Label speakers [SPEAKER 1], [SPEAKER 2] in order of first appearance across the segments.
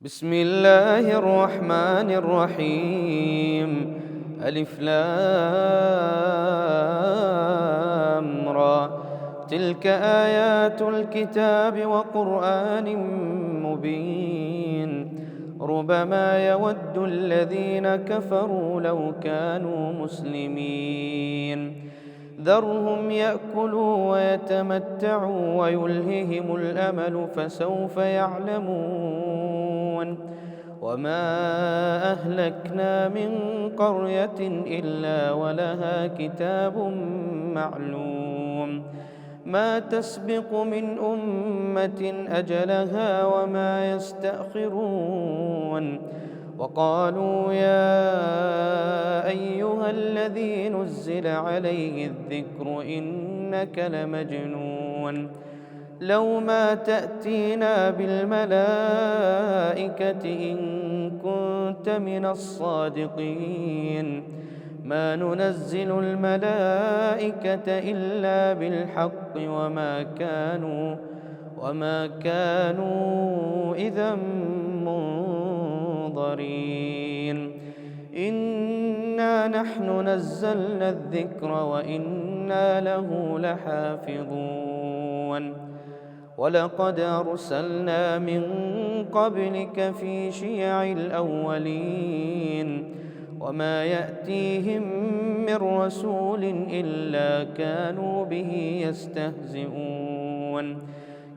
[SPEAKER 1] بسم الله الرحمن الرحيم. ألف لام را. تلك آيات الكتاب وقرآن مبين. ربما يود الذين كفروا لو كانوا مسلمين. ذرهم يأكلوا ويتمتعوا ويلههم الأمل فسوف يعلمون. وما أهلكنا من قرية إلا ولها كتاب معلوم. ما تسبق من أمة أجلها وما يستأخرون. وقالوا يا أيها الذي نزل عليه الذكر إنك لمجنون. لو ما تأتينا بالملائكة إن كنت من الصادقين. ما ننزل الملائكة إلا بالحق وما كانوا إذا منظرين. إنا نحن نزلنا الذكر وإنا له لحافظون. ولقد أرسلنا من قبلك في شيع الأولين. وما يأتيهم من رسول إلا كانوا به يستهزئون.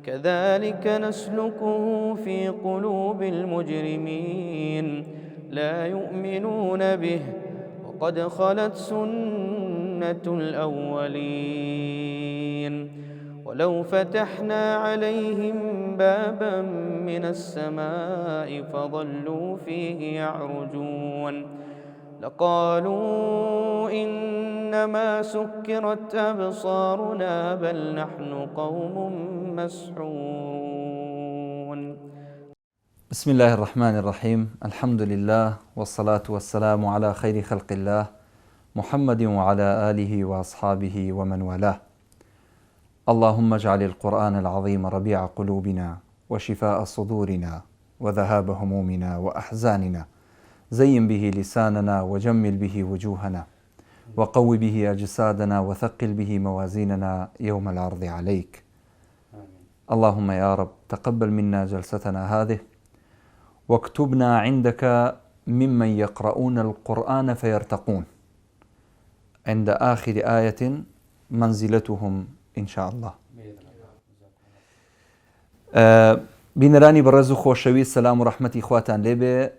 [SPEAKER 1] كذلك نسلكه في قلوب المجرمين. لا يؤمنون به وقد خلت سنة الأولين. ولو فتحنا عليهم بابا من السماء فظلوا فيه يعرجون لقالوا إنما سكرت أبصارنا بل نحن قوم مسحورون.
[SPEAKER 2] بسم الله الرحمن الرحيم. الحمد لله والصلاة والسلام على خير خلق الله محمد وعلى آله وأصحابه ومن والاه. اللهم اجعل القرآن العظيم ربيع قلوبنا وشفاء صدورنا وذهاب همومنا وأحزاننا. زين به لساننا وجمل به وجوهنا وقو به أجسادنا وثقل به موازيننا يوم العرض عليك. اللهم يا رب تقبل منا جلستنا هذه واكتبنا عندك ممن يقرؤون القرآن فيرتقون عند آخر آية منزلتهم إن شاء الله. بینەرانی بەڕێز و خۆشەویست، سەلام و ڕەحمەتی خواتان لێبێ.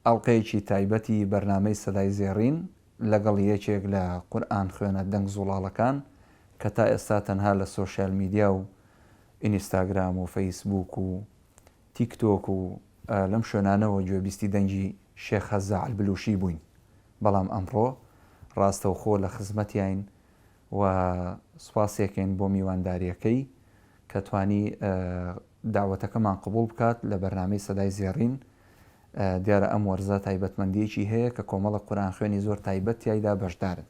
[SPEAKER 2] ئەڵقەیەکی تایبەتی بەرنامەی سەدای زێڕین لەگەڵ یەکێک لە قورئان خوێنە دەنگ زوڵاڵەکان کە تا ئێستا تەنها لە سۆشیال میدیا و ئینستاگرام و فەیسبوک و تیکتۆک و لەم شوێنانەوە گوێبیستی دەنگی شێخ هەزاع البلوشی بووین. بەڵام ئەمڕۆ ڕاستەوخۆ لە خزمەتیاین و سوپاسێکین بۆ میوانداریەکەی کە توانی داوەتەکەمان قبول بکات لە بەرنامەی سەدای زێڕین. دیارە ئەم وەرزە تایبەتمەندیەکی هەیە کە کۆمەڵە قورئان خوێنی زۆر تایبەت تیایدا بەشدارن.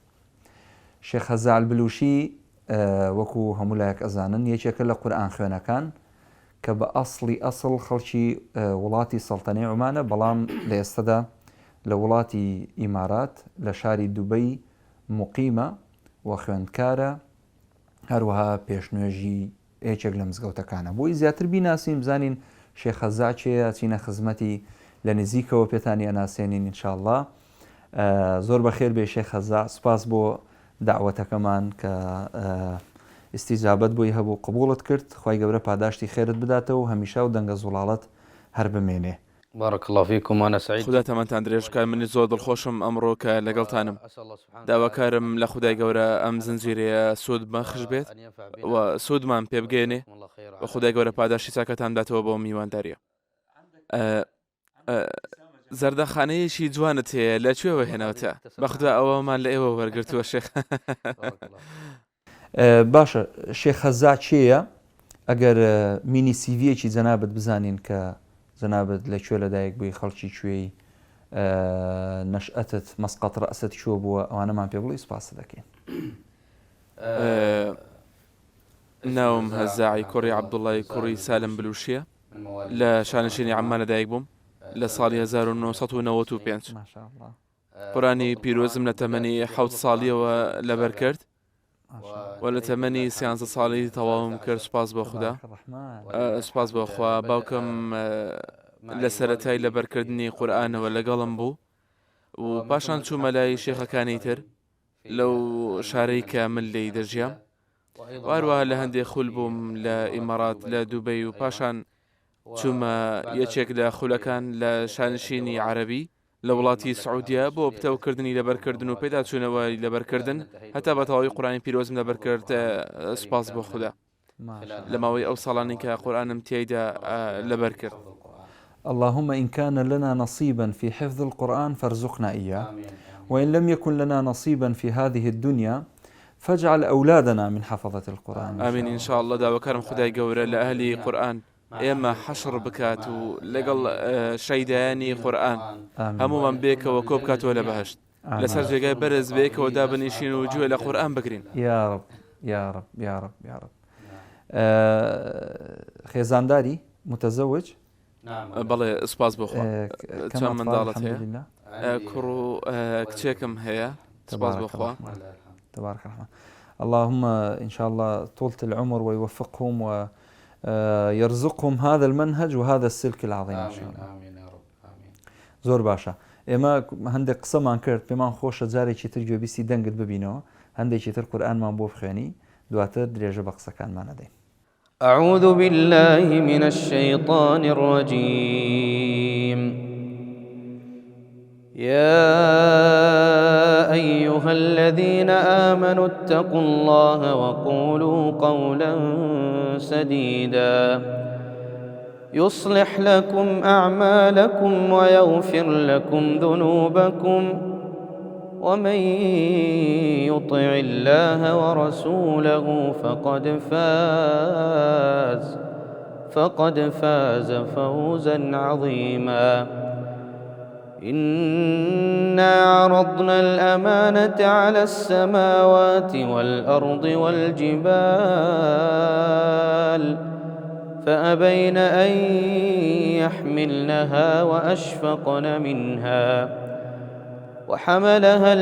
[SPEAKER 2] شێخ هەزاع البلوشی وەکو هەموو لایەک ئەزانن یەکێکە لە قورئان خوێنەکان کە بە ئەسڵی ئەسڵ خەڵکی وڵاتی سەڵتەنەی عومانە، بەڵام لە ئێستادا لە وڵاتی ئیمارات لە شاری دووبەی موقیمە و خوێندکارە، هەروەها پێشنوێژی یەکێک لە مزگەوتەکانە. بۆی زیاتر بیناسین بزانین شێخ هەزاع چێیە، چینە خزمەتی لە نزیکەوە پێتانی ئەناسێنین ئینشاءالله. زۆر بەخێر بێ شێخ هەزاع، سپاس بۆ داوەتەکەمان کە ئیستیجابەت بۆی هەبوو، قبوڵت کرد. خوای گەورە پاداشتی خێرت بداتەوە و هەمیشە و دەنگە زوڵاڵەت هەر بمێنێ.
[SPEAKER 1] بارك الله فيكم وأنا سعيد.
[SPEAKER 3] خدا تەمەتان درێژکار، منی زۆر دڵخۆشم ئەمڕۆ کە لەگەڵتانم. داواکارم لە خدای گەورە ئەم زنجیرەیە سوود بەخش بێت و سوودمان پێ بگەێنێ و خدای گەورە پاداشی چاکەتان بداتەوە بۆ میوانداریە. زەردەخانەیەکی جوانت هەیە، لەکوێوە هێناوتە؟ بەخدا ئەوەمان لە ئێوە وەرگرتووە شێخ.
[SPEAKER 2] باشە، شێخ هەزاع چێیە؟ ئەگەر مینی سیڤیەکی جەنابەت بزانین کە جەنابەت لەکوێ لەدایک بووی، خەڵکی کوێی، نەشئەتت، مەسقەت ڕەئست کوێ بووە، ئەوانەمان پێ بڵێ سوپاس دەکەین.
[SPEAKER 3] ناوم هەزاعی کوڕی عەبدوڵڵای کوڕی سالم بلوشیە، لە شانشینی عەمان لەدایک بووم. لە ساڵی 1995
[SPEAKER 2] ما شاء الله
[SPEAKER 3] قورآانی پیرۆزم لە تەمەنی 7 ساڵیەوە لەبەر کرد و لە تەمەنی 13 ساڵی تەواوم کرد. سوپاس بۆ خوددا، سوپاس بۆ خوا. باوکم لە سەرەتای لەبەرکردنی قورئانەوە لەگەڵم بوو و پاشان چوومە لای شێخەکانی تر لەو شارەی کە من لێی دەژیام. واروە لە هەندێک خول بووم لە ئیمارات لە دووبەی و پاشان چوومە یەکێک لە خولەکان لە شانشینی عەرەبی لە وڵاتی سعودیا بۆ پتەوکردنی لەبەرکردن و پێدا چوونەوەی لەبەرکردن هەتا بە تەواوی قورئانی پیرۆزم لەبەرکرد. سوپاس بۆ خوددا لە ماوەی ئەو ساڵانی کە قورئانم تێیدا لەبەر کرد.
[SPEAKER 2] اللهم إن كان لنا نصيبا في حفظ القرآن فارزقنا إياه، وإن لم يكن لنا نصيبا في هذه الدنيا فاجعل أولادنا من حفظة القرآن.
[SPEAKER 3] آمين إن شاء الله. داواکارم خدای گەورە لە ئەهلی قورئان ئێمە حەشر بکات و لەگەڵ شەیدایانی قورئان هەمومان بێکەوە کۆ بکاتەوە لە بەهەشت لەسەر جێگای بەرز بێکەوە دابنیشین و گوێ لە قورئان بگرین.
[SPEAKER 2] يا رب يا رب يا رب يا رب. خێزانداری متزوج؟
[SPEAKER 3] بەڵێ سوپاس بۆ خوا. چەند منداڵت هەیە؟ کوڕ و کچێکم هەیە. سوپاس بۆ خوا.
[SPEAKER 2] تبارك الرحمن. اللهم إن شاء الله طولة العمر ويوفقهم ويرزقهم هذا المنهج وهذا السلك العظيم إن شاء الله.
[SPEAKER 1] آمين يا رب آمين.
[SPEAKER 2] زۆر باشە. ئێمە هەندێک قسەمان کرد پێمان خۆشە جارێکی تر گوێبیستی دەنگت ببینەوە، هەندێکی تر قورئانمان بۆ بخوێنی، دواتر درێژە بە قسەکانمان نەدەین.
[SPEAKER 1] أعوذ بالله من الشيطان الرجيم. يا أيها الذين آمنوا اتقوا الله وقولوا قولا سديدا يصلح لكم أعمالكم ويغفر لكم ذنوبكم ومن يطع الله ورسوله فقد فاز فوزا عظيما. إنا عرضنا الأمانة على السماوات والأرض والجبال فأبين أن يحملنها وأشفقن منها وحملها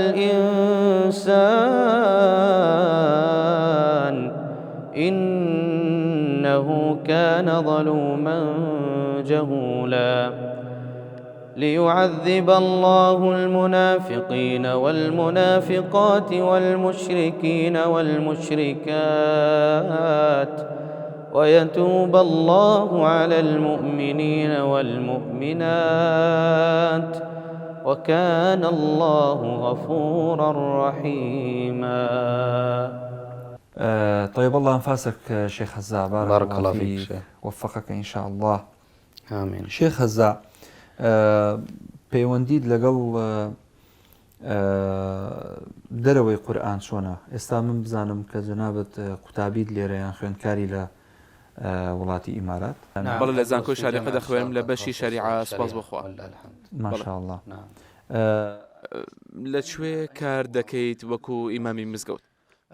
[SPEAKER 1] الإنسان إنه كان ظلوما جهولا. ليعذب الله المنافقين والمنافقات والمشركين والمشركات ويتوب الله على المؤمنين والمؤمنات وكان الله غفورا رحيما.
[SPEAKER 2] طيب الله أنفاسك شيخ هزاع،
[SPEAKER 1] بارك الله فيك،
[SPEAKER 2] وفقك إن شاء الله.
[SPEAKER 1] آمين.
[SPEAKER 2] شيخ هزاع، پەیوەندیت لەگەڵ دەرەوەی قورئان چۆنە؟ ئێستا من بزانم کە جەنابەت قوتابیت لێرەیان خوێندکاری لە وڵاتی ئیمارات.
[SPEAKER 3] بەڵێ لە زانکۆی شاریقە دەخوێنم لە بەشی شەریعە. سوپاس بۆخوا.
[SPEAKER 2] ماشاءالله.
[SPEAKER 3] لەکوێ کار دەکەیت وەکو ئیمامی مزگەوت؟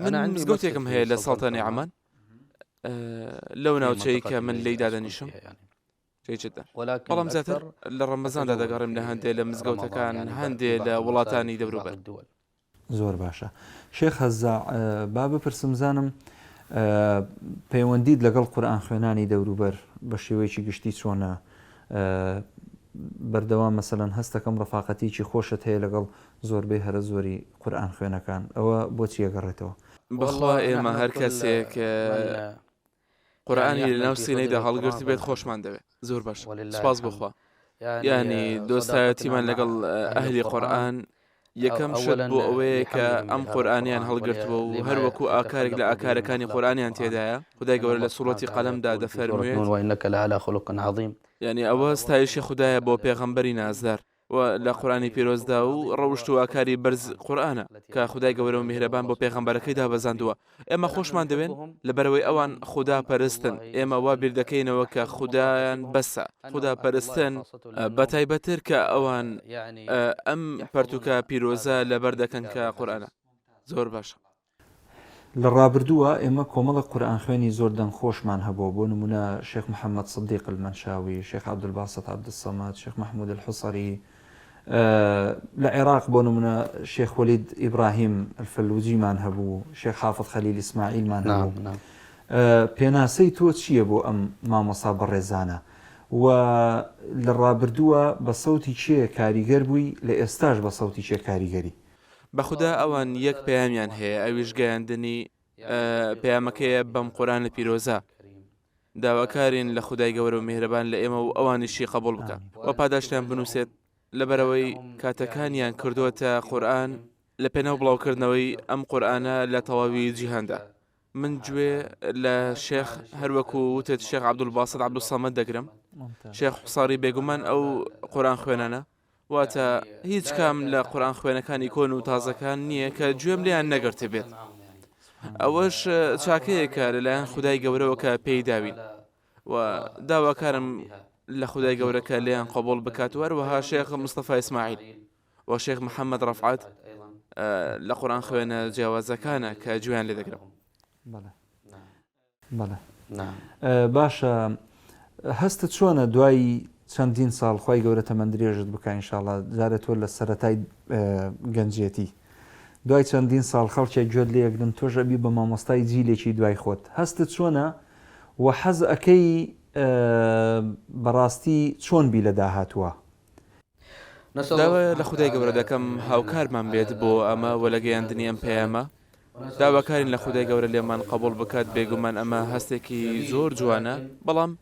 [SPEAKER 3] من مزگەوتێکم هەیە لە ساڵتانی عەمان لەو ناوچەی کە من لێی دادەنیشم. بەڵام زیاتر لە ڕەمەزاندا دەگەڕێم لە هەندێک لە مزگەوتەکان هەندێک لە وڵاتانی دەوروبەر.
[SPEAKER 2] زۆر باشە. شێخ هەزاع، با بپرسم زانم پەیوەندیت لەگەڵ قورئان خوێنانی دەوروبەر بە شێوەیەکی گشتی چۆنە؟ بەردەوام مەسەلەن هەستەکەم ڕەفاقەتیکی خۆشت هەیە لەگەڵ زۆربەی هەرە زۆری قورئان خوێنەکان، ئەوە بۆچی ئەگەڕێتەوە؟
[SPEAKER 3] بەخوا ئێمە هەر کەسێک قورئانی لە ناو سینەیدا هەڵگرت بێت خۆشمان دەوێت. زۆر باش. سپاس بۆخوا. یعنی دۆستایەتیمان لەگەڵ ئەهلی قورئان یەکەم شت بۆ ئەوەیە کە ئەم قورئانیان هەڵگرتووە و هەروەکو ئاکارێک لە ئاکارەکانی قورئانیان تێدایە. خودای گەورە لە سوورەتی قەلەمدا دەفەرموێت
[SPEAKER 1] وإنك لعلى خلق عظيم.
[SPEAKER 3] یعنی ئەوە ستایشی خودایە بۆ پێغەمبەری نازدار و لە قورئانی پیرۆزدا و ڕەوشت و ئاکاری بەرز قورئانە کە خودای گەورە و میهرەبان بۆ پێغەمبەرەکەی دابەزاندووە. ئێمە خۆشمان دەوێن لەبەرەوەی ئەوان خوددا پەرستن. ئێمە وا بیر دەکەینەوە کە خودایان بەسە. خوددا پەرستن بەتایبەتر کە ئەوان ئەم پەرتوکە پیرۆزە لەبەر دەکەن کە قورئانە. زۆر باشە.
[SPEAKER 2] لە ڕابردووە ئێمە کۆمەڵە قورئان خوێنی زۆر دەنگخۆشمان هەبوو بۆ نمونە شێخ محەممەد صدیق المەنشاوی شێخ عەبدولباسط عەبدولسەمەد شێخ محمود الحوسەری لە عێراق بۆ نمونە شێخ وەلید ئیبراهیم الفەلوجیمان هەبوو شێخ حافظ خەلیل ئیسماعیلمان هەبوو پێناسەی تۆ چییە بۆ ئەم مامۆستا بەڕێزانە و لە ڕابردووە بە سەوتی چێ کاریگەر بووی لە ئێستاش بە سەوتی چێ کاریگەری
[SPEAKER 3] بەخدا ئەوان یەک پەیامیان هەیە ئەویش گەیاندنی پەیامەکەیە بەم قورئانە پیرۆزە داواکارین لە خودای گەورە و میهرەبان لە ئێمە و ئەوانیشی قبول بکە و پاداشتیان بنووسێت لەبەرەوەی کاتەکانیان کردووەتە قورئان لە پێناو بڵاوکردنەوەی ئەم قورئانە لە تەواوی جیهاندا من گوێ لە شێخ هەروەکو وتێت شێخ عەبدولباسط عەبدولسەمەد دەگرم شێخ حوساری بێگومان ئەو قورئان خوێنانە واتە هیچ کام لە قورئان خوێنەکانی کۆن و تازەکان نییە کە گوێم لیان نەگرتە بێت ئەوەش چاکەیەکە لەلایەن خودای گەورەوە کە پێی داوین و داواکارم لە خودای گەورە کە لیان قبول بکات وەروەها شێخ مستەفا ئیسماعیل و شێخ محەممەد ڕەفعات لە قورئان خوێنە جیاوازەکانە کە گوێیان لێ دەگرم.
[SPEAKER 2] بەڵێ باشە هەستت چۆنە دوای چەندین ساڵ خی گەورە تەمەندرێژت بکە ئینشاڵڵا جارێت تۆ لە سەرەتای گەنجێتی دوای چەندین ساڵ خەڵکی گوێت لێگرن تۆژەبی بە مامۆستای جیلێکی دوای خۆت هەستت چۆنە و حەز ئەەکەی بەڕاستی چۆن بی لە داهاتووە
[SPEAKER 3] داوای لە خودای گەورە دەکەم هاوکارمان بێت بۆ ئەمە وە لە گەیاندنی ئەم پەیامە داواکارین لە خودای گەورە لێمان قبول بکات بێگومان ئەمە هەستێکی زۆر جوانە بەڵام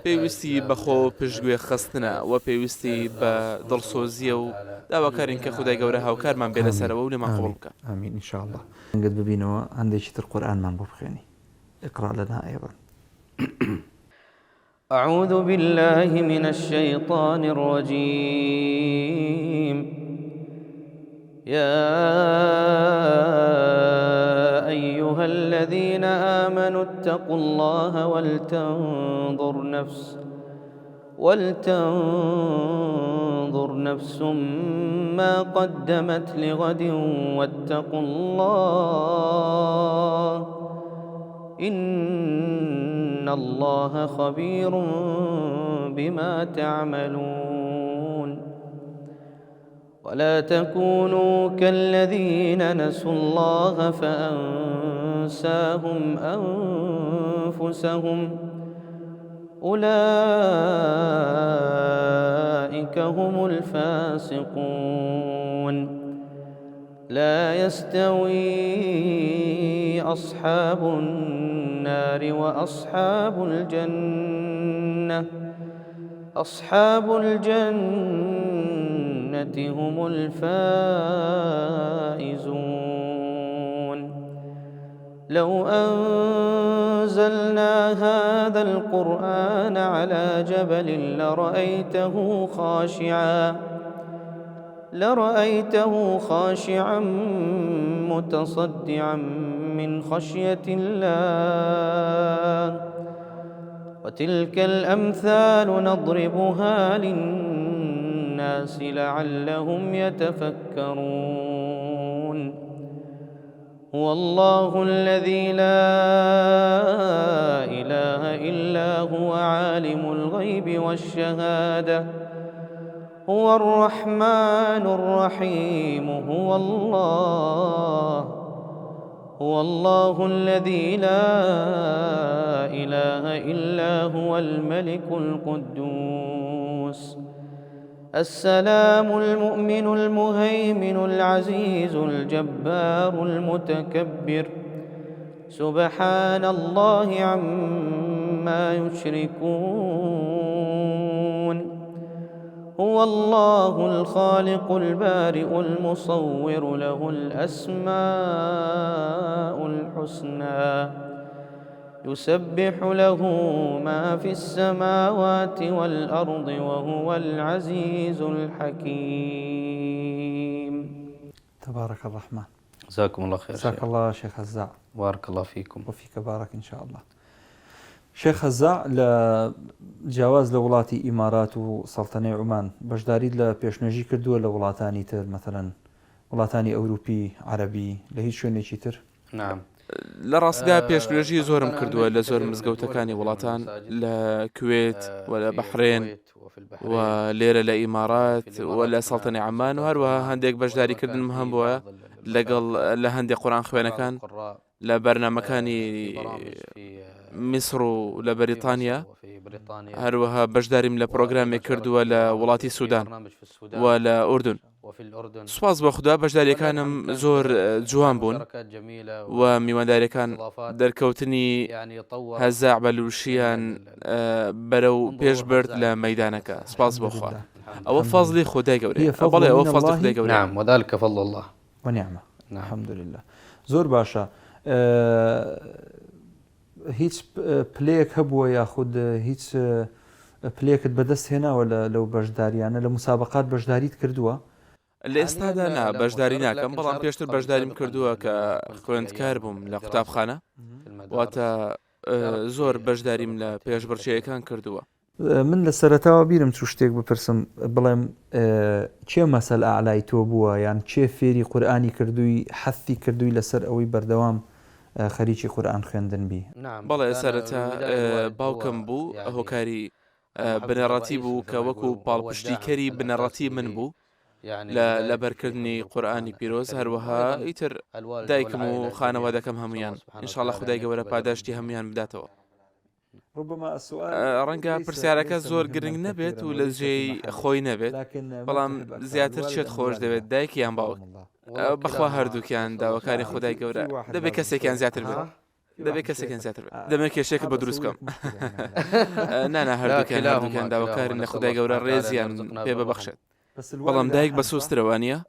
[SPEAKER 3] پێویستی بەخۆ پشتگوێ خستنە و پێویستی بە دڵسۆزیە و داواکارین کە خودای گەورە هاوکارمان بێ لەسەرەوە و لێمان قبول بکە.
[SPEAKER 2] ئامین ئینشاءڵڵا. ئەنگەت ببینەوە هەندێکی تر قورئانمان بۆ بخوێنی اقرأ لنا أيضا.
[SPEAKER 1] أعوذ بالله من الشيطان الرجيم. يا أيها الذين آمنوا اتقوا الله ولتنظر نفس ما قدمت لغد واتقوا الله إن الله خبير بما تعملون. ولا تكونوا كالذين نسوا الله فأنساهم أنفسهم أولئك هم الفاسقون. لا يستوي أصحاب النار وأصحاب الجنة أصحاب الجنة هم الفائزون. لو أنزلنا هذا القرآن على جبل لرأيته خاشعا متصدعا من خشية الله. وتلك الأمثال نضربها للناس لعلهم يتفكرون. هو الله الذي لا إله إلا هو عالم الغيب والشهادة هو الرحمن الرحيم. هو الله الذي لا إله إلا هو الملك القدوس السلام المؤمن المهيمن العزيز الجبار المتكبر سبحان الله عما يشركون. هو الله الخالق البارئ المصور له الأسماء الحسنى يسبح له ما في السماوات والأرض وهو العزيز الحكيم.
[SPEAKER 2] تبارك الرحمن.
[SPEAKER 1] جزاكم الله خير.
[SPEAKER 2] جزاك الله شيخ هزاع.
[SPEAKER 1] بارك الله فيكم.
[SPEAKER 2] وفيك بارك إن شاء الله. شيخ هزاع لجواز لولاتي إمارات وسلطنة عمان بەشداری لە پێشنێژی کردووە لە وڵاتانی تر مثلا وڵاتانی ئەوروپی عربی لە هیچ شوێنێکی تر؟
[SPEAKER 1] نعم
[SPEAKER 3] لە ڕاستیدا پێشنوێژی زۆرم کردووە لە زۆر مزگەوتەکانی وڵاتان لە کوێت و لە بەحرێن و لێرە لە ئیمارات و لە سەڵتەنی عەمان و هەروەها هەندێک بەشداریکردنم هەم بووە لەگەڵ لە هەندێک قورئان خوێنەکان لە بەرنامەکانی میسر و لە بەریتانیا هەروەها بەشداریم لە پرۆگرامێک کردووە لە وڵاتی سوودان و لە ئوردون. سوپاس بە خوددا بەشداریەکانم زۆر جوان بوون و میوانداریەکان دەرکەوتنی هەزاع بەلووشیان بەرەو پێش برد لە مەیدانەکە. سپاس بۆ خوا. ئەوە فەزلی خودای گەورەیە. بەڵێ ئەوە فەزلی خودای گەورەیە.
[SPEAKER 1] نعم وذلك فضل الله
[SPEAKER 2] ونعمة. الحمد لله. زۆر باشە. هیچ پلەیەک هەبووە یاخود هیچ پلەیەکت بەدەست هێناوە لەو بەشداریانە لە مسابقات بەشداریت کردووە؟
[SPEAKER 3] لە ئێستادا نا بەشداری ناکەم، بەڵام پێشتر بەشداریم کردووە کە خوێندکار بووم لە قوتابخانە، واتە زۆر بەشداریم لە پێشبڕکێیەکان کردووە.
[SPEAKER 2] من لە سەرەتاوە بیرم چوو شتێک بپرسم بڵێم چێ مەسەل ئاعلای تۆ بووە یان چێ فێری قورئانی کردووی حەثی کردووی لەسەر ئەوەی بەردەوام خەریکی قورئان خوێندن بی؟
[SPEAKER 3] بەڵێ سەرەتا باوکم بوو هۆکاری بنەڕەتی بوو کە وەکو پاڵپشتیکەری بنەڕەتی من بوو لە بەرکردنی قورئانی پیرۆز، هەروەها ئیتر دایکم و خانەوادەکەم هەمویان ئینشاڵڵا خودای گەورە پاداشتی هەمویان بداتەوە. ڕەنگە پرسیارەکە زۆر گرنگ نەبێت و لە جێی خۆی نەبێت، بەڵام زیاتر چێت خۆش دەوێت دایک یان باوک. بەخوا هەردووکیان داواکاری خودای گەورە دەبێت کەسێکیان زیاتر بێت. دەبێت کەسێکیان زیاتر بێت. دەمێت کێشێکت بە دروست بکەم. نانا هەردووکیان داواکارن لە خودای گەورە ڕێزیان پێ ببەخشێت. بەڵام دایک بە سوسترەوانیە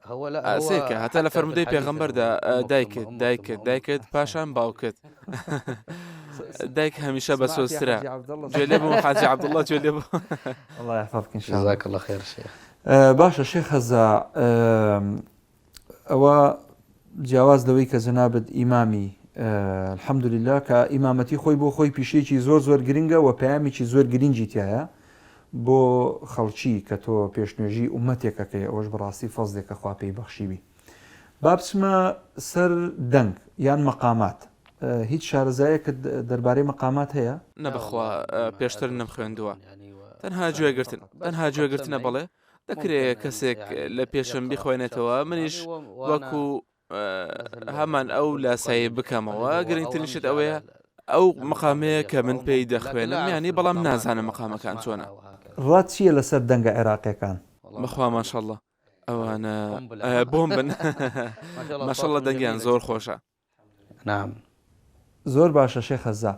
[SPEAKER 3] ئاسێکە هەتا لە فەرمودەی پێغەمبەردا دایکت پاشان باوکت. دایک هەمیشە بە سۆسترە. گوێ لێ بوو حاجی عەبدوڵڵا، گوێ لێ بوو.
[SPEAKER 2] الله يحفظك إن شاء الله.
[SPEAKER 1] جزاك الله خير شيخ.
[SPEAKER 2] باشە شێخ هەزا، ئەوە جیاواز لەوەی کە جەنابەت ئیمامی الحەمدولله کە ئیمامەتی خۆی بۆ خۆی پیشەیەکی زۆر گرنگە و پەیامێکی زۆر گرنگی تایە بۆ خەڵکی کە تۆ پێشنوێژی ئومەتێکەکەی ئەوەش بەڕاستی فەزلێکە خوا پێی بەخشیبی. با بچمە سەر دەنگ یان مەقامات. هیچ شارەزایەکت دەربارەی مەقامات هەیە؟
[SPEAKER 3] نەبەخوا پێشتر نەم خوێندووە، تەنها گوێگرتنە. بەڵێ دەکرێت کەسێک لە پێشم بخوێنێتەوە، منیش وەکو هەمان ئەو لاسایی بکەمەوە. گرنگترینشت ئەوەیە ئەو مەقامەیە کە من پێی دەخوێنم، یانی بەڵام نازانم مەقامەکان چۆنە.
[SPEAKER 2] ڕات چییە لەسەر دەنگە عێراقیەکان؟
[SPEAKER 3] بەخوا ماشەڵڵا ئەوانە بۆم بن. ماشەڵڵا دەنگیان زۆر خۆشە.
[SPEAKER 1] نعم
[SPEAKER 2] زۆر باشە شێخ هەزا.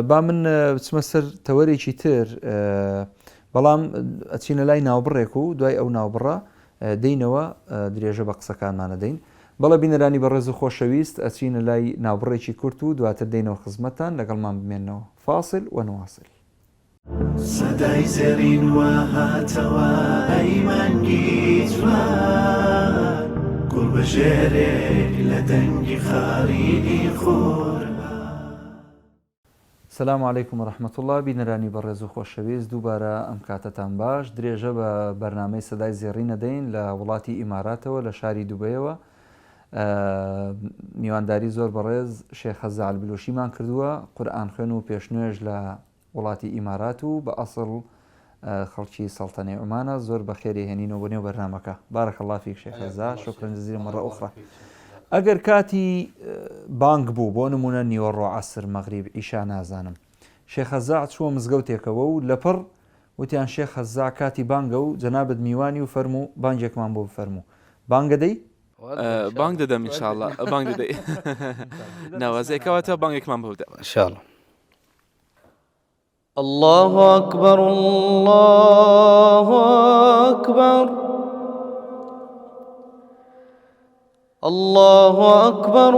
[SPEAKER 2] با من بچمە سەر تەوەرێکی تر، بەڵام ئەچینە لای ناوبڕێک و دوای ئەو ناوبڕە دەینەوە درێژە بە قسەکانمانە دەین. بەڵە بینەرانی بەڕێز و خۆشەویست ئەچینە لای ناوبڕێکی کورت و دواتر دەینەوە خزمەتان لەگەڵمان بمێنەوە. فاصل و نواصل.
[SPEAKER 4] سەدای زێڕین وە هاتەوە ئەیمانگی جوان، گوڵ بەژێرێک لە دەنگی خاڕینی خۆر.
[SPEAKER 2] سلام علیکم و رحمت الله. بینەرانی بەڕێز و خۆشەویست، دووبارە ئەم کاتتان باش. درێژە بە بەرنامەی سەدای زێڕین دەین لە وڵاتی ئیماراتەوە لە شاری دووبەیەوە. میوانداری زۆر بەڕێز شێخ هەزا ئەلبلوشیمان کردووە، قورئان خوێن و پێشنوێژ لە وڵاتی ئیمارات و بە ئەسڵ خەڵکی سەڵتەنەی عومانە. زۆر بە خێری هێنینەوە بۆ نێو بەرنامەکە. بارەکە الله فیک شێخ هەزا، شوکرەن جەزیلەن مەرە ئوخرا. ئەگەر کاتی بانگ بوو بۆ نمونە نیوەڕۆ عەسر مەغریب ئیشا نازانم، شێخ هەزا چووە مزگەوتێکەوە و لەپڕ وتیان شێخ هەزا کاتی بانگە و جەنابەت میوانی و فەرموو بانگێکمان بۆ بفەرموو. بانگە دەی؟
[SPEAKER 3] بانگ دەدەم ئینشاءڵڵا. بانگ دەدەی ناوازەیەکەواتە بانگێکمان بۆ بدە
[SPEAKER 1] إنشاءالله. الله أكبر الله أكبر الله أكبر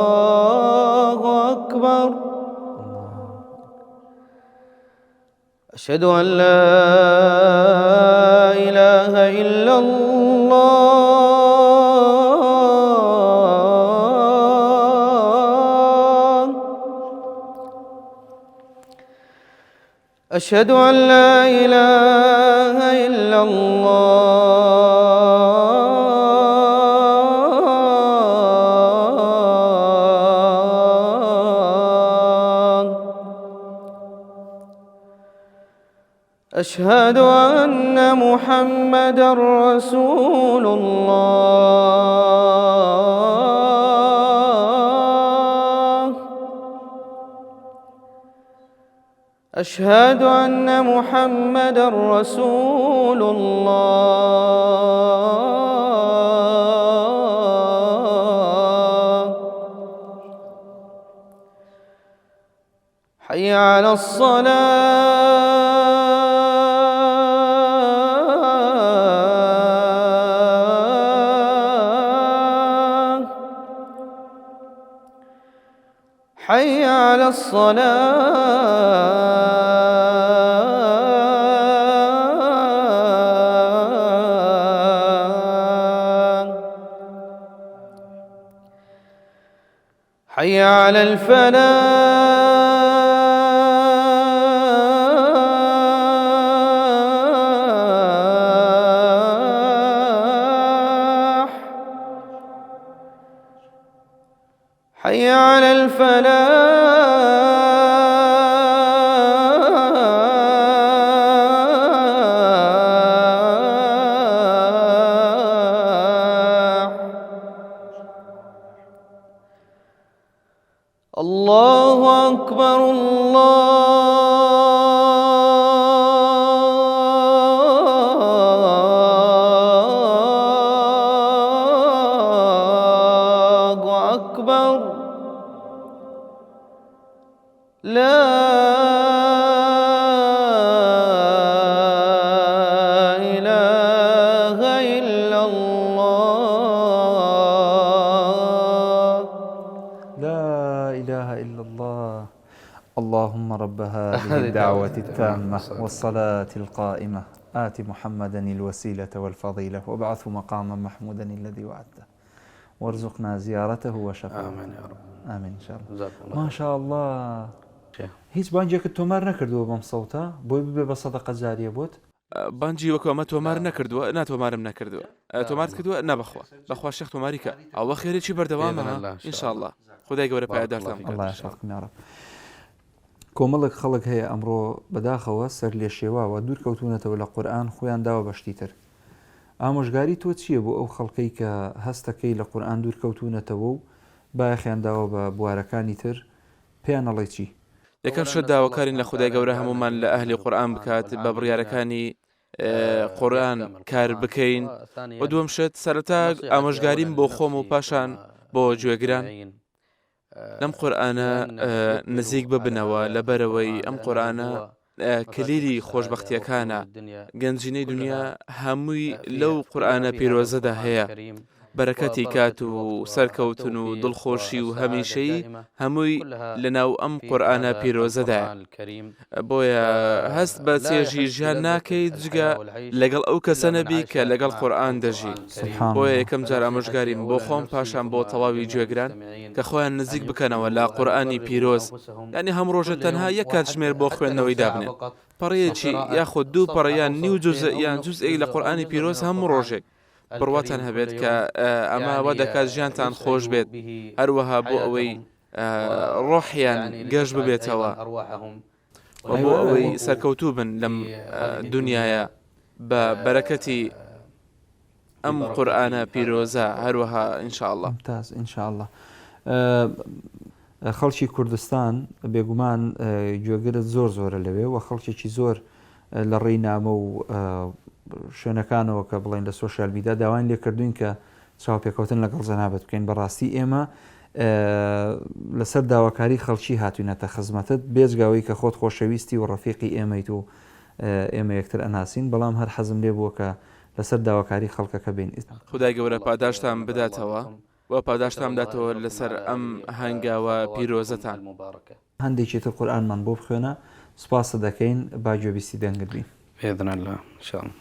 [SPEAKER 1] الله أكبر. أشهد أن لا إله إلا الله أشهد أن لا إله إلا الله أشهد أن محمدا رسول الله. أشهد أن محمدا رسول الله. حي على الصلاة. حي على الصلاة. حي على الفلاح. حي على الفلاح. الله أكبر الله أكبر. لا إله إلا الله.
[SPEAKER 2] لا إله إلا الله. اللهم رب هذه الدعوة التامة والصلاة القائمة آت محمدا الوسيلة والفضيلة وابعثه مقاما محمودا الذي وعدته وارزقنا زيارته وشفاعته.
[SPEAKER 1] آمين يا رب.
[SPEAKER 2] آمين إن شاء الله.
[SPEAKER 1] جزاكم الله.
[SPEAKER 2] ما شاء الله.
[SPEAKER 1] شيخ.
[SPEAKER 2] هیچ بانجێکت تۆمار نەکردووە بەم سەوتە بۆی ببێ بە سەدەقە جاریە بۆت؟
[SPEAKER 3] بانجی وەکو ئەمە تۆمار نەکردووە، ناتۆمارم نەکردووە. تۆمارت کردووە بەخوا شێخ تۆماری کە ئەوە خێرێکی بەردەوامە ئینشاءالله. خودای گەورە پایدارتان بکات.
[SPEAKER 2] الله یشفەکم یا رب. کۆمەڵێک خەڵک هەیە ئەمڕۆ بەداخەوە سەر لێ شێواوە دوورکەوتونەتەوە لە قورئان خۆیان داوە بەشتیتر. ئامۆژگاری تۆ چییە بۆ ئەو خەڵکەی کە هەستەکەی لە قورئان دوورکەوتونەتەوە و بایەخیان داوە بە بوارەکانی تر پێیان ئەڵێ چی؟
[SPEAKER 3] یەکەم شت داواکارین لە خودای گەورە هەمومان لە ئەهلی قورئان بکات بە بڕیارەکانی قورئان کار بکەین. و دووەم شت سەرەتا ئامۆژگاریم بۆ خۆم و پاشان بۆ گوێگران لەم قورئانە نزیک ببنەوە لەبەرەوەی ئەم قورئانە کلیلی خۆشبەختیەکانە. گەنجینەی دنیا هەمووی لەو قورئانە پیرۆزەدا هەیە. بەرەکەتی کات و سەرکەوتن و دڵخۆشی و هەمیشەی هەمووی لەناو ئەم قورئانە پیرۆزەدایە. بۆیە هەست بە چێژی ژیان ناکەیت جگە لەگەڵ ئەو کەسە نەبی کە لەگەڵ قورئان دەژی. بۆیە یەکەم جار ئامۆژگاریم بۆ خۆم پاشان بۆ تەواوی گوێگران کە خۆیان نزیک بکەنەوە لە قورئانی پیرۆز. یعنی هەم ڕۆژە تەنها یەک کاتژمێر بۆ خوێندنەوەی دابنێن. پەڕەیەکی یاخۆ دوو پەڕەیان نیو جوزە یان جوزئێک لە قورئانی پیرۆز هەموو ڕۆژێک بڕواتان هەبێت کە ئەمە وا دەکات ژیانتان خۆش بێت، هەروەها بۆ ئەوەی ڕۆحیان گەشت ببێتەوە و بۆ ئەوەی سەرکەوتوو بن لەم دنیاە بە بەرەکەتی ئەم قورئانە پیرۆزە هەروەها ئینشاءالله.
[SPEAKER 2] ممتاز ئینشاءالله. خەڵکی کوردستان بێگومان گوێگرت زۆر زۆرە لەوێ و خەڵکێکی زۆر لە ڕێی نامە و شوێنەکانەوە کە بڵێن لە سۆشیال میدیا داوان لێکردوین کە چاوپێکەوتن لەگەڵ جەنابەت بکەین. بەڕاستی ئێمە لەسەر داواکاری خەڵکی هاتوینەتە خزمەتت بێجگاوەی کە خۆت خۆشەویستی و ڕەفیقی ئێمەیت و ئێمە یەکتر ئەناسین، بەڵام هەر حەزم لێ بووە کە لەسەر داواکاری خەڵکەکە بین.
[SPEAKER 3] خودای گەورە پاداشتان بداتەوە و پاداشتان بداتەوە لەسەر ئەم هەنگاوە پیرۆزەتان.
[SPEAKER 2] هەندێکی تر قورئانمان بۆ بخوێنە، سوپاسە دەکەین با گوێبیستی دەنگت بین.
[SPEAKER 1] بإذن الله إن شاء الله.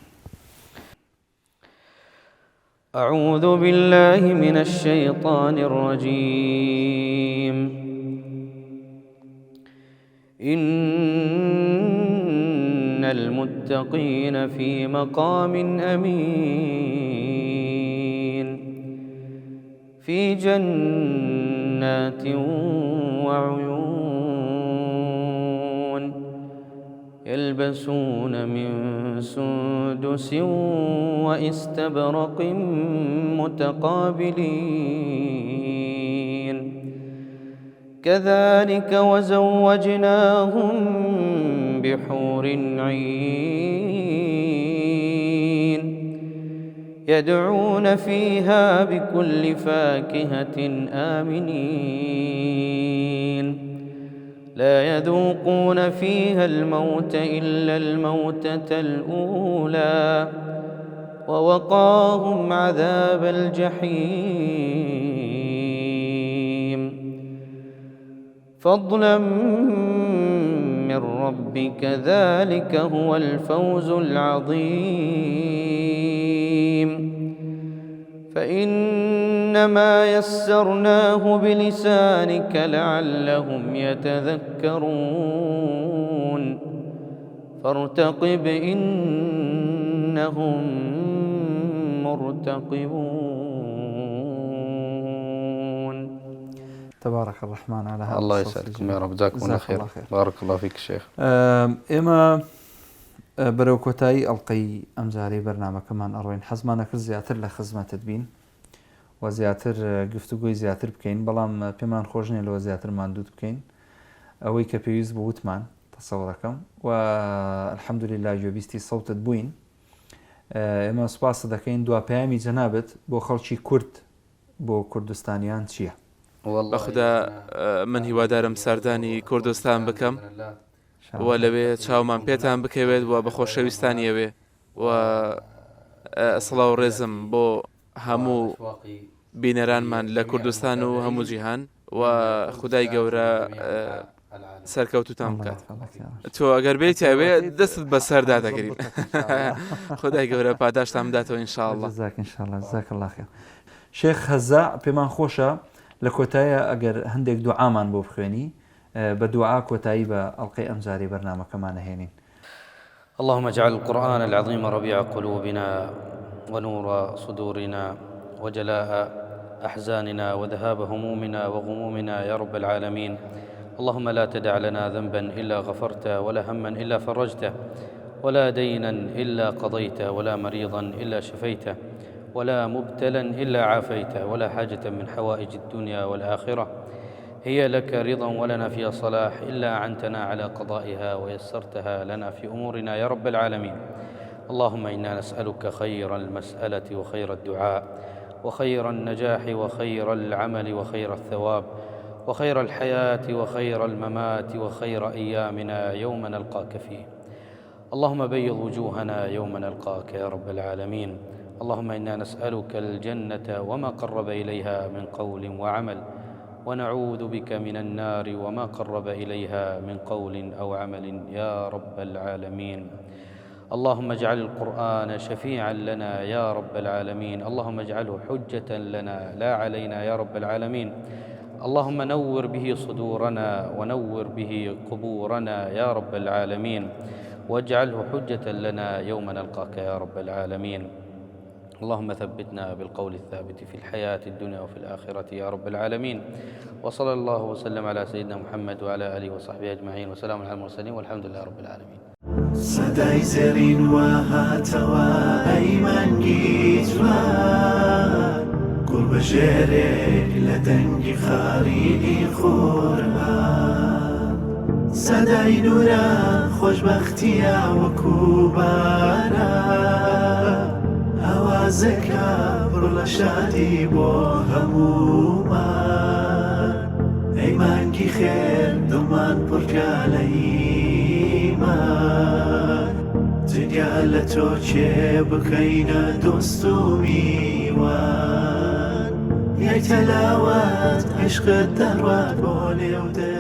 [SPEAKER 1] أعوذ بالله من الشيطان الرجيم. إن المتقين في مقام أمين في جنات وعيون يلبسون من سندس وإستبرق متقابلين كذلك وزوجناهم بحور عين يدعون فيها بكل فاكهة آمنين لا يذوقون فيها الموت إلا الموتة الأولى ووقاهم عذاب الجحيم فضلا من ربك ذلك هو الفوز العظيم فإنما يسرناه بلسانك لعلهم يتذكرون فارتقب إنهم مرتقبون.
[SPEAKER 2] تبارك الرحمن على هذا.
[SPEAKER 1] الله يسعدكم يا رب، جزاكم الله خير. بارك الله فيك الشيخ.
[SPEAKER 2] ئێمە بەرەو کۆتایی ئەڵقەی ئەمجارەی بەرنامەکەمان ئەڕۆین، حەزمانە کرد زیاتر لە خزمەتت بین و زیاتر گفتوگۆی زیاتر بکەین، بەڵام پێمان خۆش نییە لەوە زیاتر ماندوود بکەین. ئەوەی کە پێویست بە وتمان تەسەوڕەکەم و الحەمدولیلا گوێبیستی سەوتت بووین. ئێمە سوپاس دەکەین. دواپەیامی جەنابەت بۆ خەڵکی کورد، بۆ کوردستانیان چییە؟
[SPEAKER 3] بەخدا من هیوادارم ساردانی کوردستان بکەم و لەوێ چاومان پێتان بکەوێت و بە خۆشەویستانیەوێ و سڵاو ڕێزم بۆ هەموو بینەرانمان لە کوردستان و هەموو جیهان و خودای گەورە سەرکەوتوتان بکات. تۆ ئەگەر بێیت ئەوێ دەستت بەسەردا دەگرین. خودای گەورە پاداشتان بداتەوە ئینشاءالله.
[SPEAKER 2] جزاک الله خێر. شێخ هەزا پێمان خۆشە لە کۆتایە ئەگەر هەندێک دوعامان بۆ بخوێنی بە دوعا کۆتایی بە ئەڵقەی ئەمجارەی بەرنامەکەمان هێنین.
[SPEAKER 1] اللهم اجعل القرآن العظيم ربيع قلوبنا ونور صدورنا وجلاء أحزاننا وذهاب همومنا وغمومنا يا رب العالمين. اللهم لا تدع لنا ذنبا إلا غفرته ولا هما إلا فرجته ولا دينا إلا قضيته ولا مريضا إلا شفيته ولا مبتلا إلا عافيته ولا حاجة من حوائج الدنيا والآخرة هي لك رضا ولنا فيها صلاح إلا أعنتنا على قضائها ويسرتها لنا في أمورنا يا رب العالمين. اللهم إنا نسألك خير المسألة وخير الدعاء وخير النجاح وخير العمل وخير الثواب وخير الحياة وخير الممات وخير أيامنا يوم نلقاك فيه. اللهم بيض وجوهنا يوم نلقاك يا رب العالمين. اللهم إنا نسألك الجنة وما قرب إليها من قول وعمل ونعوذ بك من النار وما قرب إليها من قول أو عمل يا رب العالمين. اللهم اجعل القرآن شفيعا لنا يا رب العالمين. اللهم اجعله حجة لنا لا علينا يا رب العالمين. اللهم نور به صدورنا ونور به قبورنا يا رب العالمين واجعله حجة لنا يوم نلقاك يا رب العالمين. اللهم ثبتنا بالقول الثابت في الحياة الدنيا وفي الآخرة يا رب العالمين. وصلى الله وسلم على سيدنا محمد وعلى آله وصحبه أجمعين وسلام على المرسلين والحمد لله رب العالمين.
[SPEAKER 4] سەدای زەرین وهاتەوە ئەیمانگی جوان گوڵ بەژێرێک لە دەنگی خاڕینی خۆرهان سەدای نورە خۆشبەختیە وەکو باران هەوازەکە پڕ لە شادی بۆ هەموومان ئەیمانگی خێر دڵمان پڕکە لە ئیمان جگە لە تۆ کێ بکەینە دۆست و میوان یەک تەلاوەت عشقت دەڕوات بۆ لێودە